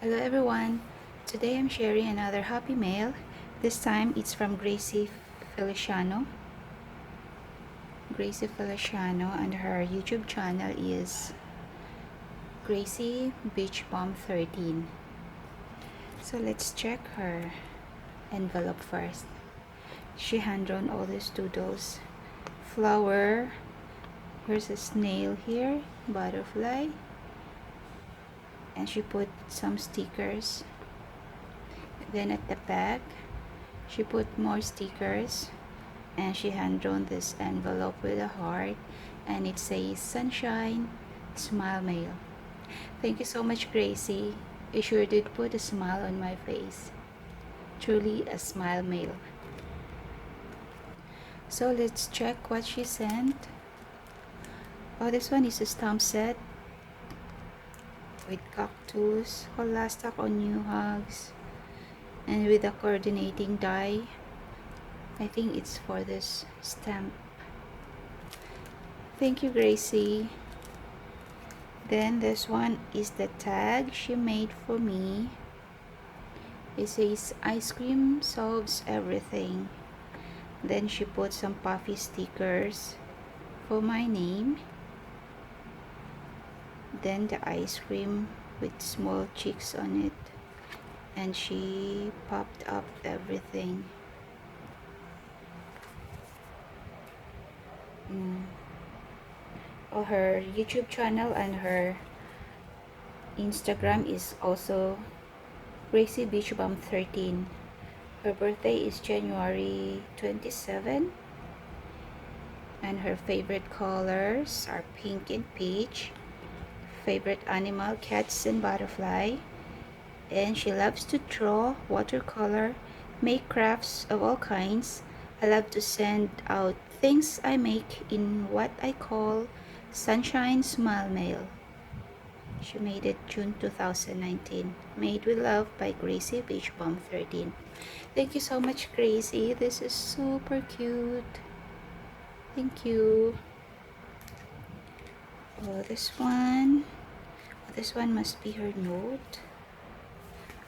Hello everyone. Today I'm sharing another happy mail. This time it's from Feliciano. Gracie Feliciano, and her YouTube channel is Gracie BeachBum13. So let's check her envelope first. She hand-drawn all these doodles. Flower. Here's a snail here. Butterfly. And she put some stickers. Then at the back, she put more stickers, and she hand-drawn this envelope with a heart, and it says sunshine, smile mail. Thank you so much, Gracie. You sure did put a smile on my face. Truly a smile mail. So let's check what she sent. Oh, this one is a stamp set with cactus, holastic on new hugs, and with a coordinating die. I think it's for this stamp. Thank you, Gracie. Then this one is the tag she made for me. It says ice cream solves everything. Then she put some puffy stickers for my name. Then the ice cream with small chicks on it, and she popped up everything. Oh, her YouTube channel and her Instagram is also Gracie BeachBum13. Her birthday is January 27, and her favorite colors are pink and peach. Favorite animal, cats and butterfly. And she loves to draw, watercolor, make crafts of all kinds. I love to send out things I make in what I call Sunshine Smile Mail. She made it June 2019. Made with love by Gracie BeachBum13. Thank you so much, Gracie. This is super cute. Thank you. Oh, this one. Oh, this one must be her note.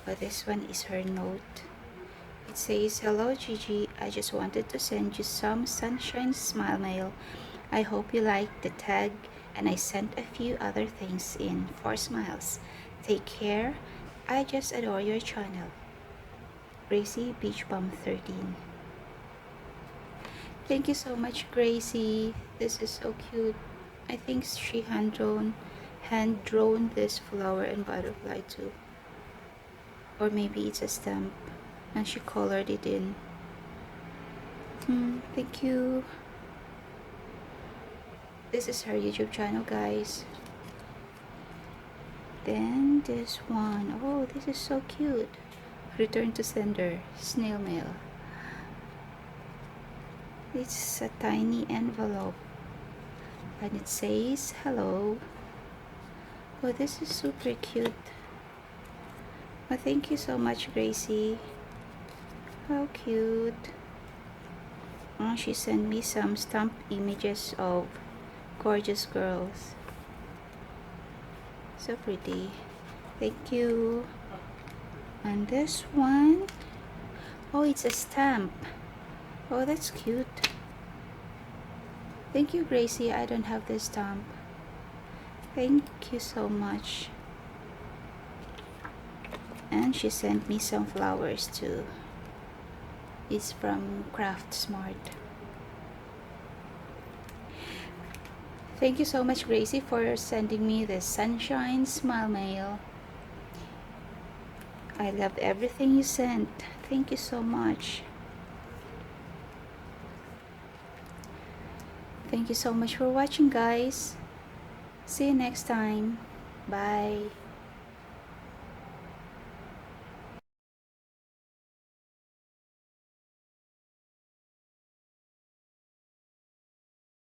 Oh, this one is her note. It says, "Hello Gigi, I just wanted to send you some sunshine smile mail. I hope you like the tag, and I sent a few other things in for smiles. Take care. I just adore your channel. Gracie BeachBum13." Thank you so much, Gracie. This is so cute. I think she hand-drawn this flower and butterfly too. Or maybe it's a stamp and she colored it in. Thank you. This is her YouTube channel, guys. Then this one. Oh, this is so cute. Return to sender. Snail mail. It's a tiny envelope, and it says hello. Oh, this is super cute. Oh, thank you so much, Gracie. How cute. Oh, she sent me some stamp images of gorgeous girls. So pretty. Thank you. And this one. Oh, it's a stamp. Oh, that's cute. Thank you, Gracie. I don't have this stamp. Thank you so much. And she sent me some flowers too. It's from Craft Smart. Thank you so much, Gracie, for sending me the sunshine smile mail. I love everything you sent. Thank you so much. Thank you so much for watching, guys. See you next time. Bye.